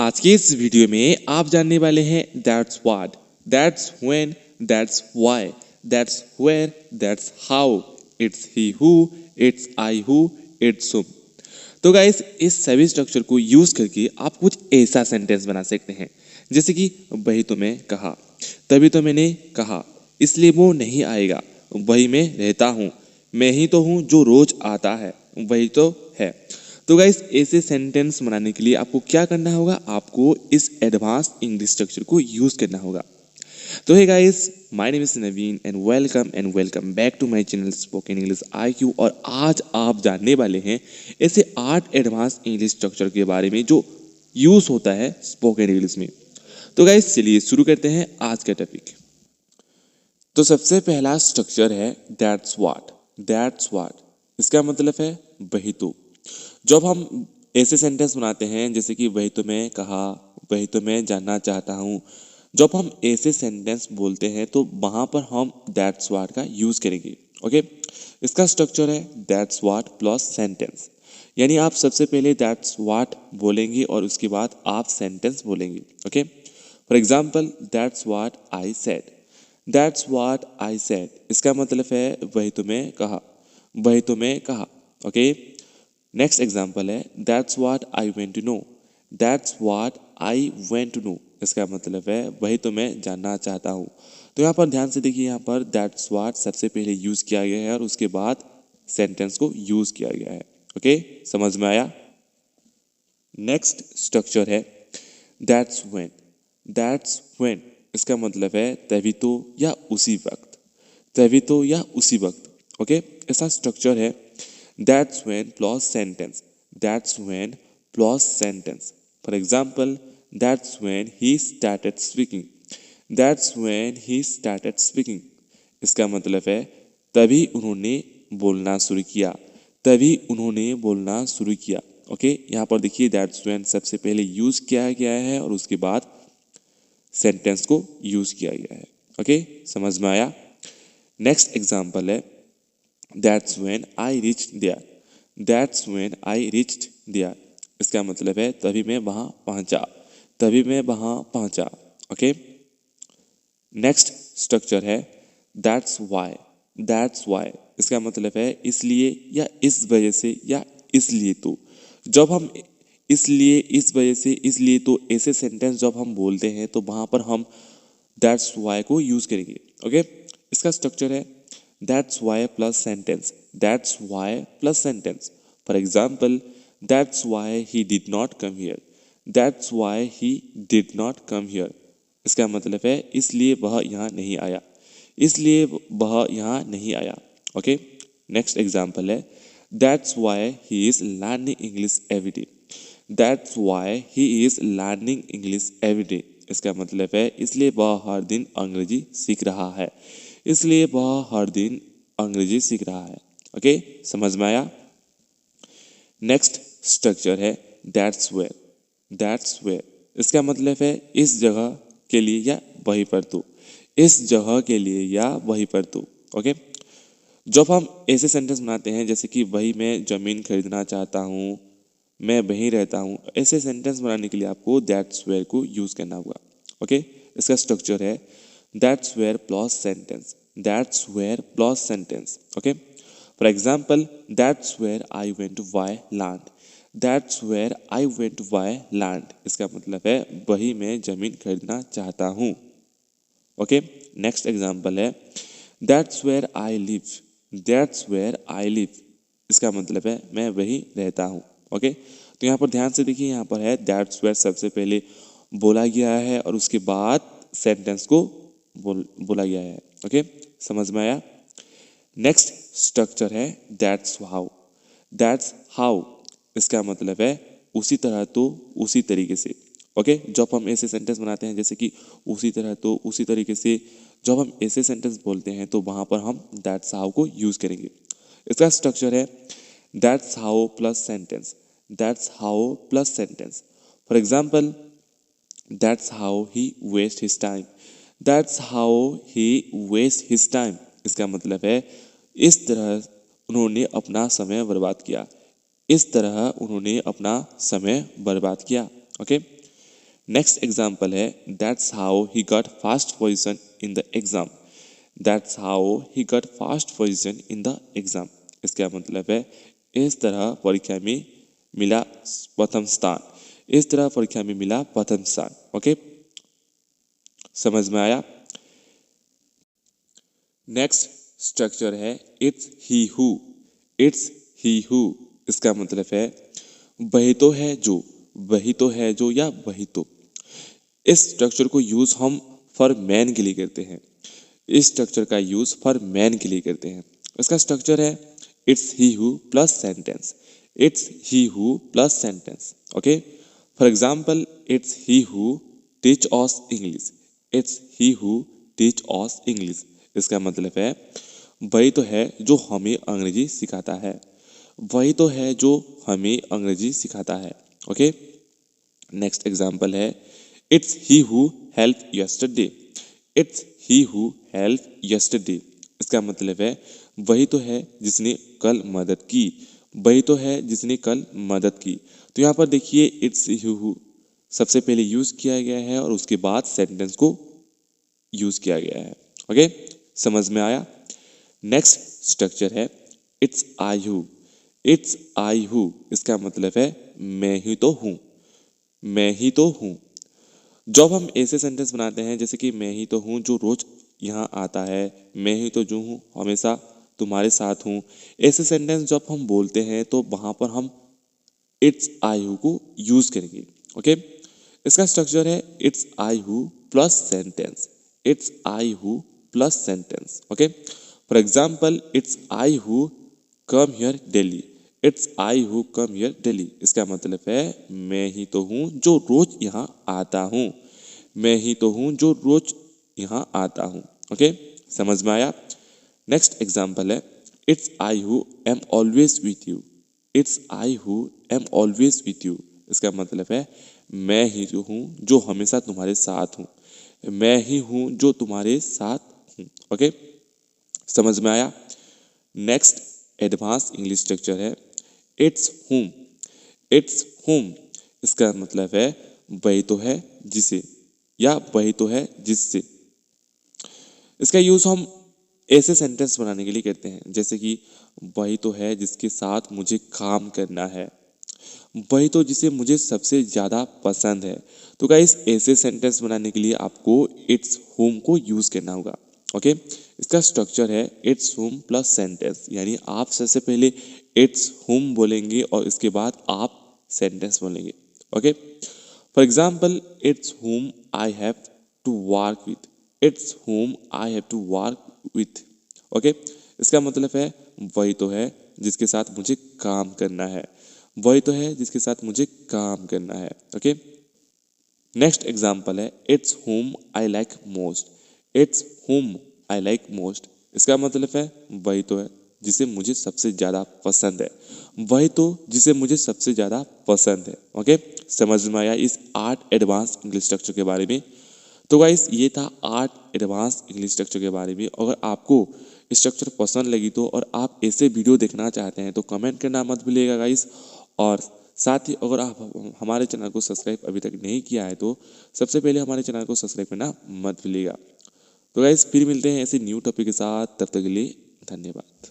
आज के इस वीडियो में आप जानने वाले हैं that's what, that's when, that's why, that's where, that's how, it's he who, it's I who, it's whom. तो गाइस इस सभी स्ट्रक्चर को यूज करके आप कुछ ऐसा सेंटेंस बना सकते हैं जैसे कि वही तो मैं कहा, तभी तो मैंने कहा, इसलिए वो नहीं आएगा, वही मैं रहता हूँ, मैं ही तो हूँ जो रोज आता है, वही तो है। तो गाइस ऐसे सेंटेंस बनाने के लिए आपको क्या करना होगा, आपको इस एडवांस इंग्लिश स्ट्रक्चर को यूज करना होगा। तो hey guys, my name is Naveen and welcome back to my channel spoken English IQ। और आज आप जानने वाले हैं ऐसे 8 एडवांस इंग्लिश स्ट्रक्चर के बारे में जो यूज होता है स्पोकन इंग्लिश में। तो गाइस चलिए शुरू करते हैं आज का टॉपिक। तो सबसे पहला स्ट्रक्चर है दैट्स व्हाट। दैट्स व्हाट इसका मतलब है वही तो। जब हम ऐसे सेंटेंस बनाते हैं जैसे कि वही तो मैं कहा, वही तो मैं जानना चाहता हूँ, जब हम ऐसे सेंटेंस बोलते हैं तो वहाँ पर हम दैट्स व्हाट का यूज़ करेंगे। ओके, इसका स्ट्रक्चर है दैट्स व्हाट प्लस सेंटेंस। यानी आप सबसे पहले दैट्स व्हाट बोलेंगे और उसके बाद आप सेंटेंस बोलेंगे। Okay, for example that's what I said. That's what I said इसका मतलब है वही तो मैं कहा, वही तो मैं कहा। ओके, नेक्स्ट एग्जाम्पल है that's what I want to know. That's what I want to know इसका मतलब है वही तो मैं जानना चाहता हूँ। तो यहाँ पर ध्यान से देखिए, यहाँ पर दैट्स व्हाट सबसे पहले यूज किया गया है और उसके बाद सेंटेंस को यूज किया गया है। ओके, समझ में आया। नेक्स्ट स्ट्रक्चर है दैट्स व्हेन। दैट्स व्हेन इसका मतलब है तभी तो या उसी वक्त, तभी तो या उसी वक्त। ओके, ऐसा स्ट्रक्चर है that's when plus sentence. That's when plus sentence. For example that's when he started speaking. That's when he started speaking इसका मतलब है तभी उन्होंने बोलना शुरू किया, तभी उन्होंने बोलना शुरू किया। ओके, यहाँ पर देखिए दैट्स व्हेन सबसे पहले यूज किया गया है और उसके बाद सेंटेंस को यूज किया गया है। ओके, समझ में आया। नेक्स्ट एग्जाम्पल है that's when I reached there. That's when I reached there इसका मतलब है तभी मैं वहां पहुंचा, तभी मैं वहां पहुंचा। ओके, नेक्स्ट स्ट्रक्चर है दैट्स व्हाई। दैट्स व्हाई इसका मतलब है इसलिए या इस वजह से या इसलिए तो। जब हम इसलिए, इस वजह से, इसलिए तो ऐसे सेंटेंस जब हम बोलते हैं तो वहां पर हम दैट्स व्हाई को यूज करेंगे। ओके, इसका स्ट्रक्चर है that's why plus sentence. That's why plus sentence. For example that's why he did not come here. That's why he did not come here इसका मतलब है इसलिए वह यहाँ नहीं आया, इसलिए वह यहाँ नहीं आया। ओके, नेक्स्ट एग्जाम्पल है that's why he is learning English everyday. That's why he is learning English everyday इसका मतलब है इसलिए वह हर दिन अंग्रेजी सीख रहा है, इसलिए वह हर दिन अंग्रेजी सीख रहा है। ओके, समझ में आया। नेक्स्ट स्ट्रक्चर है दैट्स वेयर। दैट्स वेयर इसका मतलब है इस जगह के लिए या वहीं पर तो, इस जगह के लिए या वहीं पर तो। ओके, जब हम ऐसे सेंटेंस बनाते हैं जैसे कि वही मैं जमीन खरीदना चाहता हूँ, मैं वहीं रहता हूँ, ऐसे सेंटेंस बनाने के लिए आपको दैट्स वेयर को यूज करना होगा। ओके, इसका स्ट्रक्चर है that's where plus sentence. That's where plus sentence. Okay, for example that's where I want to buy land. That's where I want to buy land इसका मतलब है वही मैं जमीन खरीदना चाहता हूँ। ओके, नेक्स्ट एग्जाम्पल है that's where I live. That's where I live इसका मतलब है मैं वही रहता हूँ। ओके, तो यहाँ पर ध्यान से देखिए, यहाँ पर है दैट्स वेयर सबसे पहले बोला गया है और उसके बाद सेंटेंस को बोला गया है। ओके, समझ में आया। नेक्स्ट स्ट्रक्चर है दैट्स हाउ। दैट्स हाउ इसका मतलब है उसी तरह तो, उसी तरीके से। ओके, जब हम ऐसे सेंटेंस बनाते हैं जैसे कि उसी तरह तो, उसी तरीके से, जब हम ऐसे सेंटेंस बोलते हैं तो वहां पर हम दैट्स हाउ को यूज करेंगे। इसका स्ट्रक्चर है that's how plus sentence. That's how plus sentence. For example that's how he waste his time. That's how he waste his time इसका मतलब है इस तरह उन्होंने अपना समय बर्बाद किया, इस तरह उन्होंने अपना समय बर्बाद किया। ओके, नेक्स्ट एग्जाम्पल है that's how he got first position in the exam. That's how he got first position in the exam. इसका मतलब है इस तरह परीक्षा में मिला प्रथम स्थान। इस तरह परीक्षा में मिला प्रथम स्थान। ओके, समझ में आया। नेक्स्ट स्ट्रक्चर है it's he who. It's he who इसका मतलब है वही तो है जो, वही तो है जो या वही तो। इस स्ट्रक्चर को यूज हम फॉर मैन के लिए करते हैं। इस स्ट्रक्चर का यूज फॉर मैन के लिए करते हैं। इसका स्ट्रक्चर है it's he who plus sentence. It's he who plus sentence. Okay, for example it's he who teach us English. It's he who teach us English. इसका मतलब है वही तो है जो हमें अंग्रेजी सिखाता है। वही तो है जो हमें अंग्रेजी सिखाता है। ओके, नेक्स्ट एग्जाम्पल है it's he who help yesterday. It's he who help yesterday. इसका मतलब है वही तो है जिसने कल मदद की। वही तो है जिसने कल मदद की। तो यहाँ पर देखिए इट्स ही हु सबसे पहले यूज किया गया है और उसके बाद सेंटेंस को यूज किया गया है। ओके, समझ में आया। नेक्स्ट स्ट्रक्चर है it's I who. It's I who इसका मतलब है मैं ही तो हूँ। मैं ही तो हूँ। जब हम ऐसे सेंटेंस बनाते हैं जैसे कि मैं ही तो हूँ जो रोज यहाँ आता है, मैं ही तो जो हूँ हमेशा तुम्हारे साथ हूँ, ऐसे सेंटेंस जब हम बोलते हैं तो वहाँ पर हम it's I who co use करेंगे। ओके, इसका स्ट्रक्चर है it's I who plus sentence. It's I who plus sentence. Okay, for example it's I who come here daily. It's I who come here daily. इसका मतलब है मैं ही तो हूँ जो रोज यहाँ आता हूँ। मैं ही तो हूँ जो रोज यहाँ आता हूँ। ओके, समझ में आया। नेक्स्ट एग्जाम्पल है it's I who am always with you. It's I who am always with you. इसका मतलब है मैं ही जो हूँ जो हमेशा तुम्हारे साथ हूँ। मैं ही हूँ जो तुम्हारे साथ हूँ। ओके, समझ में आया। नेक्स्ट एडवांस इंग्लिश स्ट्रक्चर है इट्स हुम। इट्स हुम इसका मतलब है वही तो है जिसे या वही तो है जिससे। इसका यूज हम ऐसे सेंटेंस बनाने के लिए करते हैं जैसे कि वही तो है जिसके साथ मुझे काम करना है। वही तो जिसे मुझे सबसे ज़्यादा पसंद है। तो गाइस ऐसे सेंटेंस बनाने के लिए आपको इट्स होम को यूज़ करना होगा। ओके, इसका स्ट्रक्चर है इट्स होम प्लस सेंटेंस, यानी आप सबसे पहले इट्स होम बोलेंगे और इसके बाद आप सेंटेंस बोलेंगे। Okay, for example it's home I have to work with. It's home I have to work with. Okay, इसका मतलब है वही तो है जिसके साथ मुझे काम करना है। वही तो है जिसके साथ मुझे काम करना है। ओके, नेक्स्ट एग्जाम्पल है it's home I like most. It's home I like most. इसका मतलब है वही तो है जिसे मुझे सबसे ज़्यादा पसंद है। वही तो जिसे मुझे सबसे ज़्यादा पसंद है। ओके, समझ में आया इस 8 एडवांस इंग्लिश स्ट्रक्चर के बारे में। तो गाइस ये था 8 एडवांस इंग्लिश स्ट्रक्चर के बारे में। अगर आपको स्ट्रक्चर पसंद लगी तो और आप ऐसे वीडियो देखना चाहते हैं तो कमेंट करना मत भूलिएगा गाइस। और साथ ही अगर आप हमारे चैनल को सब्सक्राइब अभी तक नहीं किया है तो सबसे पहले हमारे चैनल को सब्सक्राइब करना मत भूलिएगा। तो गाइस फिर मिलते हैं ऐसे न्यू टॉपिक के साथ, तब तक के लिए धन्यवाद।